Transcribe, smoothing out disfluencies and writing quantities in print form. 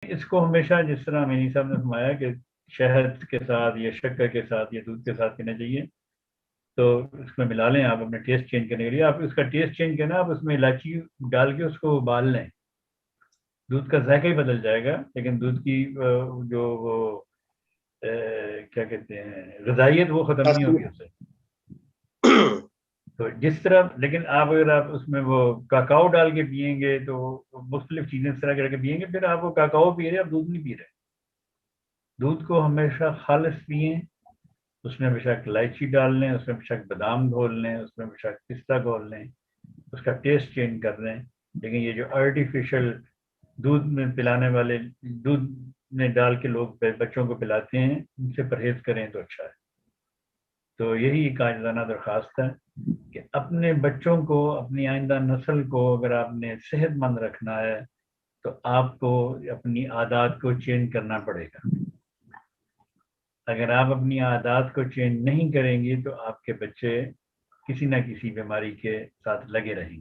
इसको हमेशा जिस तरह अमीनी साहब ने फरमाया कि शहद के साथ या शक्कर के साथ या दूध के साथ पीना चाहिए, तो उसमें मिला लें आप अपने टेस्ट चेंज करने के लिए। आप उसका टेस्ट चेंज करना, आप उसमें इलायची डाल के उसको उबाल लें, दूध का जायका ही बदल जाएगा, लेकिन दूध की जो वो क्या कहते हैं ग़िज़ाइयत, वो ख़त्म नहीं होगी उससे। तो जिस तरह, लेकिन आप अगर आप उसमें वो काकाओ डाल के पियेंगे तो मुख्तलिफ चीज़ें इस तरह करके पियेंगे, फिर आप वो काकाओ पी रहे हैं, आप दूध नहीं पी रहे। दूध को हमेशा खालिस पिएं, उसमें बेशक इलायची डाल लें, उसमें बेशक बादाम घोल लें, उसमें बेशक पिस्ता घोल लें, उसका टेस्ट चेंज कर लें। लेकिन ये जो आर्टिफिशियल दूध में पिलाने वाले, दूध में डाल के लोग बच्चों को पिलाते हैं, उनसे परहेज करें तो अच्छा है। तो यही एक आजिज़ाना दरख्वास्त है कि अपने बच्चों को, अपनी आइंदा नस्ल को अगर आपने सेहतमंद रखना है तो आपको अपनी आदत को चेंज करना पड़ेगा। अगर आप अपनी आदत को चेंज नहीं करेंगे तो आपके बच्चे किसी न किसी बीमारी के साथ लगे रहेंगे।